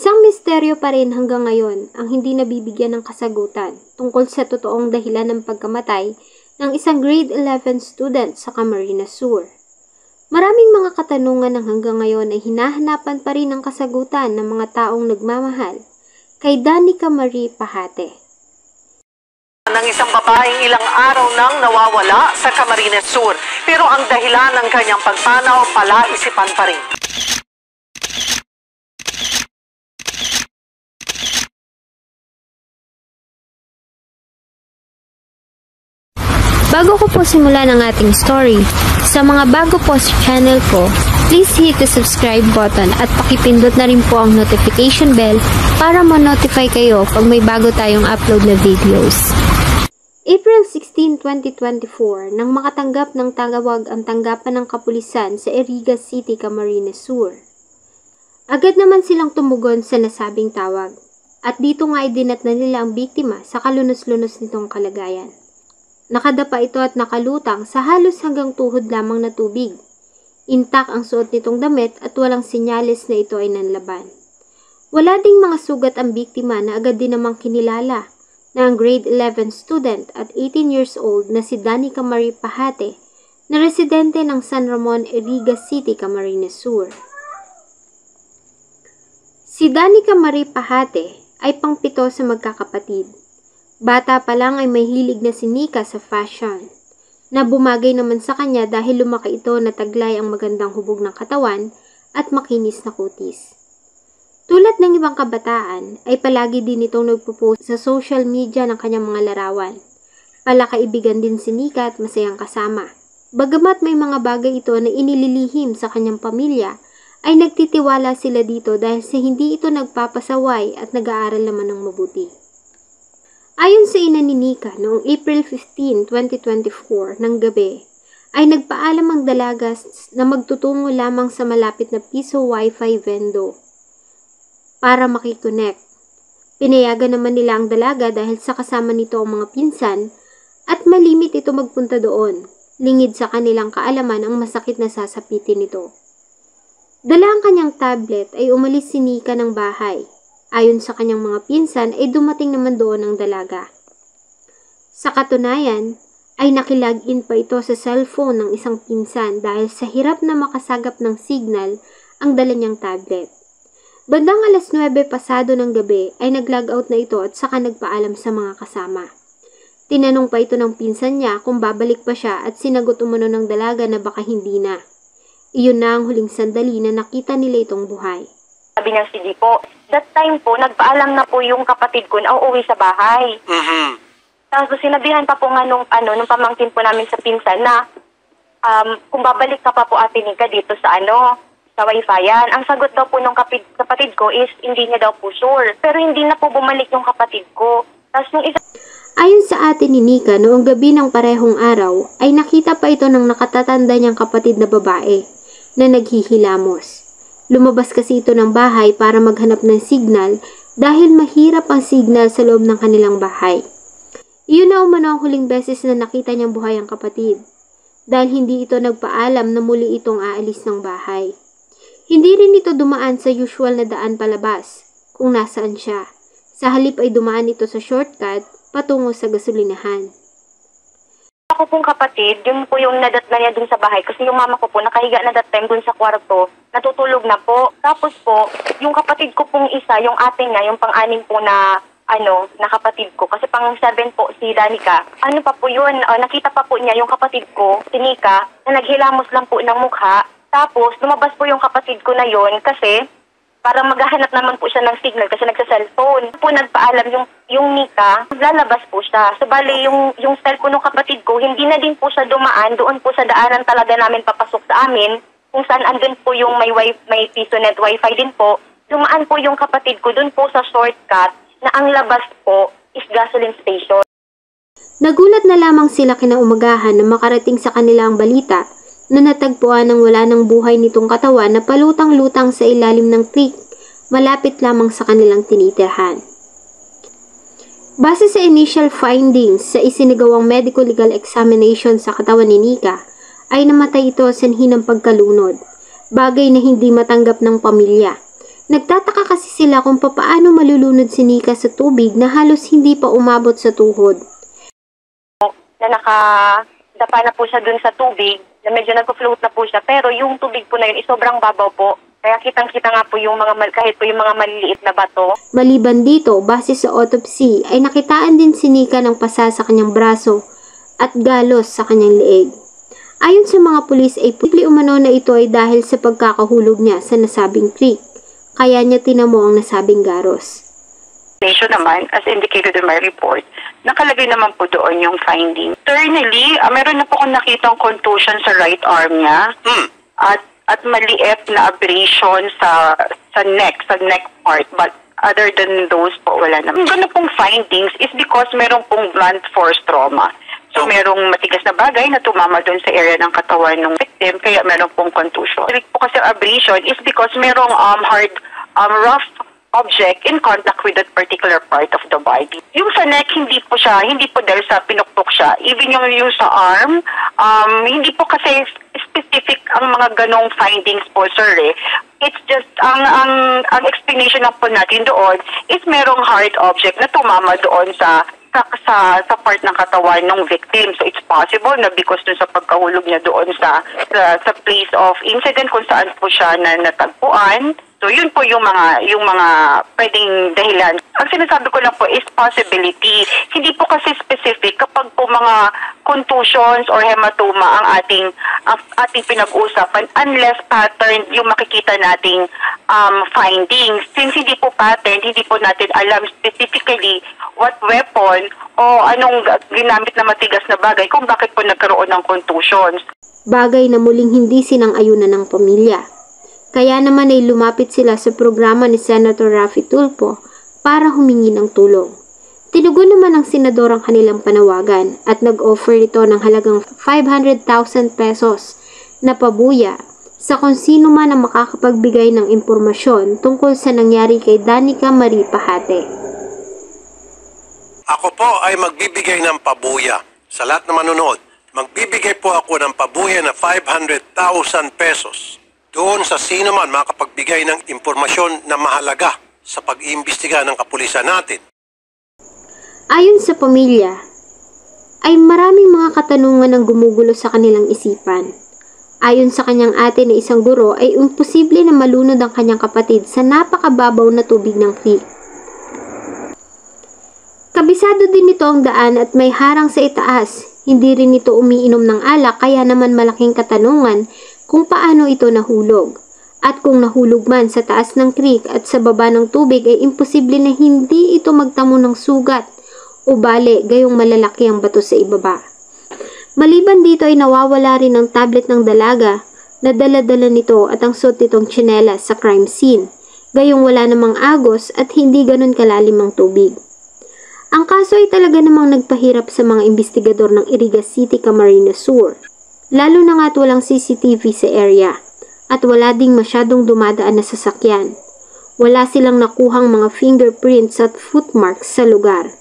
Isang misteryo pa rin hanggang ngayon ang hindi nabibigyan ng kasagutan tungkol sa totoong dahilan ng pagkamatay ng isang grade 11 student sa Camarines Sur. Maraming mga katanungan ng hanggang ngayon ay hinahanapan pa rin ng kasagutan ng mga taong nagmamahal kay Danica Marie Pahate. Ng isang babaeng ilang araw nang nawawala sa Camarines Sur, pero ang dahilan ng kanyang pagpanaw palaisipan pa rin. Bago ko po simulan ang ating story, sa mga bago po sa channel ko, please hit the subscribe button at pakipindot na rin po ang notification bell para ma-notify kayo pag may bago tayong upload na videos. April 16, 2024, nang makatanggap ng tawag ang tanggapan ng kapulisan sa Iriga City, Camarines Sur. Agad naman silang tumugon sa nasabing tawag, at dito nga idinatna nila ang biktima sa kalunos-lunos nitong kalagayan. Nakadapa ito at nakalutang sa halos hanggang tuhod lamang na tubig. Intak ang suot nitong damit at walang senyales na ito ay nanlaban. Wala ding mga sugat ang biktima na agad din namang kinilala na ang grade 11 student at 18 years old na si Danica Marie Pahate na residente ng San Ramon, Iriga City, Camarines Sur. Si Danica Marie Pahate ay pangpito sa magkakapatid. Bata pa lang ay may hilig na si Nika sa fashion, na bumagay naman sa kanya dahil lumaki ito na taglay ang magandang hubog ng katawan at makinis na kutis. Tulad ng ibang kabataan, ay palagi din itong nagpo-post sa social media ng kanyang mga larawan. Palakaibigan din si Nika at masayang kasama. Bagamat may mga bagay ito na inililihim sa kanyang pamilya, ay nagtitiwala sila dito dahil sa hindi ito nagpapasaway at nag-aaral naman ng mabuti. Ayon sa ina ni Nika, noong April 15, 2024 ng gabi, ay nagpaalam ang dalaga na magtutungo lamang sa malapit na piso Wi-Fi vendo para makiconnect. Pinayagan naman nila ang dalaga dahil sa kasama nito ang mga pinsan at malimit ito magpunta doon, lingid sa kanilang kaalaman ang masakit na sasapitin nito. Dala ang kanyang tablet ay umalis si Nika ng bahay. Ayon sa kanyang mga pinsan ay dumating naman doon ang dalaga. Sa katunayan ay nakilagin pa ito sa cellphone ng isang pinsan dahil sa hirap na makasagap ng signal ang dala niyang tablet. Bandang alas 9 pasado ng gabi ay nag-logout na ito at saka nagpaalam sa mga kasama. Tinanong pa ito ng pinsan niya kung babalik pa siya at sinagot umano ng dalaga na baka hindi na. Iyon na ang huling sandali na nakita nila itong buhay. Sabi niya, sige po. That time po, nagpaalam na po yung kapatid ko na uuwi sa bahay. Tapos sinabihan pa po nga nung pamangkin po namin sa pinsan na kung babalik ka pa po Ate Nika dito sa sa Wi-Fi-yan. Ang sagot daw po nung kapatid ko is hindi niya daw po sure. Pero hindi na po bumalik yung kapatid ko. Tapos nung isa... Ayon sa ate ni Nika, noong gabi ng parehong araw, ay nakita pa ito ng nakatatanda niyang kapatid na babae na naghihilamos. Lumabas kasi ito ng bahay para maghanap ng signal dahil mahirap ang signal sa loob ng kanilang bahay. Iyon na umano ang huling beses na nakita niyang buhay ang kapatid dahil hindi ito nagpaalam na muli itong aalis ng bahay. Hindi rin ito dumaan sa usual na daan palabas kung nasaan siya. Sa halip ay dumaan ito sa shortcut patungo sa gasolinahan. Ako pong kapatid, yun po yung nadatna niya dun sa bahay kasi yung mama ko po nakahiga na that time dun sa kwarto, natutulog na po. Tapos po, yung kapatid ko pong isa, yung ate niya, yung pang-anim po na na kapatid ko, kasi pang-7 po si Danica. Pa po yun, nakita pa po niya yung kapatid ko, si Nika, na naghilamos lang po ng mukha. Tapos, lumabas po yung kapatid ko na yun kasi para maghahanap naman po siya ng signal kasi nagsa-cellphone. Po nagpaalam yung Nika, lalabas po siya. So bali yung cellphone ng kapatid ko, hindi na din po siya dumaan doon po sa daanan talaga namin papasok sa amin, kung saan andun po yung may PisoNet Wi-Fi din po. Dumaan po yung kapatid ko doon po sa shortcut na ang labas po is gasoline station. Nagulat na lamang sila kinaumagahan na makarating sa kanila ang balita na natagpuan ng wala ng buhay nitong katawan na palutang-lutang sa ilalim ng creek, malapit lamang sa kanilang tinitirhan. Base sa initial findings sa isinagawang medical legal examination sa katawan ni Nika, ay namatay ito sanhi ng pagkalunod, bagay na hindi matanggap ng pamilya. Nagtataka kasi sila kung papaano malulunod si Nika sa tubig na halos hindi pa umabot sa tuhod. Na nakadapa na po siya dun sa tubig, na medyo nag-float na po siya, pero yung tubig po na yun is sobrang babaw po. Kaya kitang-kita nga po yung kahit po yung mga maliliit na bato. Maliban dito, base sa autopsy, ay nakitaan din si Nika ng pasa sa kanyang braso at galos sa kanyang leeg. Ayon sa mga pulis ay posible umano na ito ay dahil sa pagkakahulog niya sa nasabing creek. Kaya niya tinamo ang nasabing garos. Naman, as indicated in my report, nakalagay naman po doon yung finding. Internally, meron na po akong nakitang contusion sa right arm niya at maliit na abrasion sa neck part. But other than those po, wala naman. Yung ganun pong findings is because meron pong blunt force trauma. So, merong matigas na bagay na tumama doon sa area ng katawan ng victim, kaya meron pong contusion. Direct po kasi abrasion is because merong rough object in contact with that particular part of the body. Yung sa neck, hindi po dahil sa pinukpok siya. Even yung sa arm, hindi po kasi specific ang mga ganong findings po, sir. It's just, ang explanation lang po natin doon is merong hard object na tumama doon sa part ng katawan ng victim. So it's possible na because dun sa pagkahulog niya doon sa place of incident kung saan po siya natagpuan. So yun po yung mga pwedeng dahilan. Ang sinasabi ko lang po is possibility. Hindi po kasi specific kapag po mga contusions or hematoma ang ating pinag-uusapan unless pattern yung makikita nating findings. Since hindi po pattern, hindi po natin alam specifically what weapon o anong ginamit na matigas na bagay kung bakit po nagkaroon ng contusions. Bagay na muling hindi sinang-ayunan ng pamilya. Kaya naman ay lumapit sila sa programa ni Senator Raffy Tulfo para humingi ng tulong. Tinugon naman ng senador ang kanilang panawagan at nag-offer ito ng halagang 500,000 pesos na pabuya sa kung sino man ang makakapagbigay ng impormasyon tungkol sa nangyari kay Danica Marie Pahate. Ako po ay magbibigay ng pabuya sa lahat na manonood. Magbibigay po ako ng pabuya na 500,000 pesos doon sa sino man makapagbigay ng impormasyon na mahalaga sa pag-iimbestiga ng kapulisan natin. Ayon sa pamilya, ay maraming mga katanungan ang gumugulo sa kanilang isipan. Ayon sa kanyang ate na isang guro ay imposible na malunod ang kanyang kapatid sa napakababaw na tubig ng creek. Kabisado din ito ang daan at may harang sa itaas. Hindi rin ito umiinom ng alak kaya naman malaking katanungan kung paano ito nahulog. At kung nahulog man sa taas ng creek at sa baba ng tubig ay imposible na hindi ito magtamo ng sugat o bali gayong malalaki ang bato sa ibaba. Maliban dito ay nawawala rin ang tablet ng dalaga na dala-dala nito at ang suot nitong tsinelas sa crime scene. Gayong wala namang agos at hindi ganun kalalim ang tubig. Ang kaso ay talaga namang nagpahirap sa mga investigador ng Irigas City, Camarines Sur. Lalo na nga't walang CCTV sa area at wala ding masyadong dumadaan na sasakyan. Wala silang nakuhang mga fingerprints at footmarks sa lugar.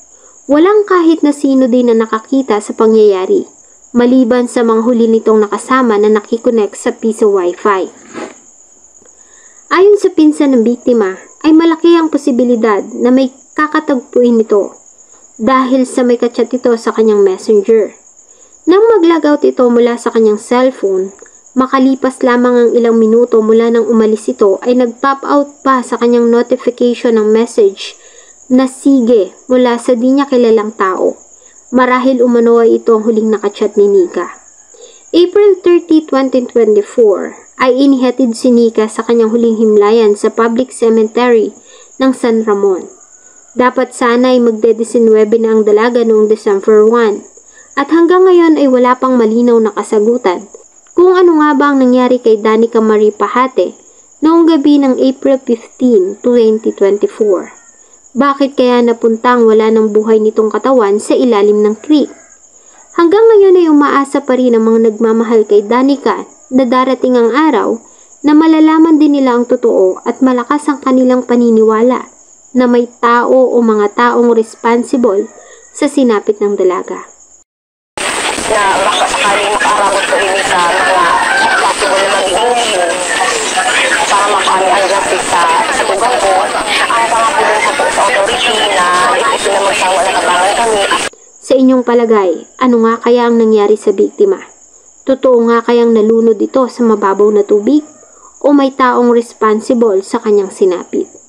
Walang kahit na sino din na nakakita sa pangyayari, maliban sa mga huli nitong nakasama na nakikonek sa piso Wi-Fi. Ayon sa pinsan ng biktima, ay malaki ang posibilidad na may kakatagpuin nito dahil sa may kachat ito sa kanyang messenger. Nang mag-logout ito mula sa kanyang cellphone, makalipas lamang ang ilang minuto mula nang umalis ito ay nag-pop out pa sa kanyang notification ng message na sige mula sa di niya kilalang tao. Marahil umano ay ito ang huling nakachat ni Nika. April 30, 2024 ay inihatid si Nika sa kanyang huling himlayan sa public cemetery ng San Ramon. Dapat sana ay magde-19 na ang dalaga noong December 1 at hanggang ngayon ay wala pang malinaw na kasagutan kung ano nga ba ang nangyari kay Danica Marie Pahate noong gabi ng April 15, 2024. Bakit kaya napuntang wala ng buhay nitong katawan sa ilalim ng creek? Hanggang ngayon ay umaasa pa rin ang mga nagmamahal kay Danica na darating ang araw na malalaman din nila ang totoo at malakas ang kanilang paniniwala na may tao o mga taong responsible sa sinapit ng dalaga. Na baka sakaling makaramot ko ini sa mga possible na magiging para makaani ang justice sa na ito na magsawa na kabangan kami. Sa inyong palagay, ano nga kaya ang nangyari sa biktima? Totoo nga kayang nalunod ito sa mababaw na tubig? O may taong responsible sa kanyang sinapit?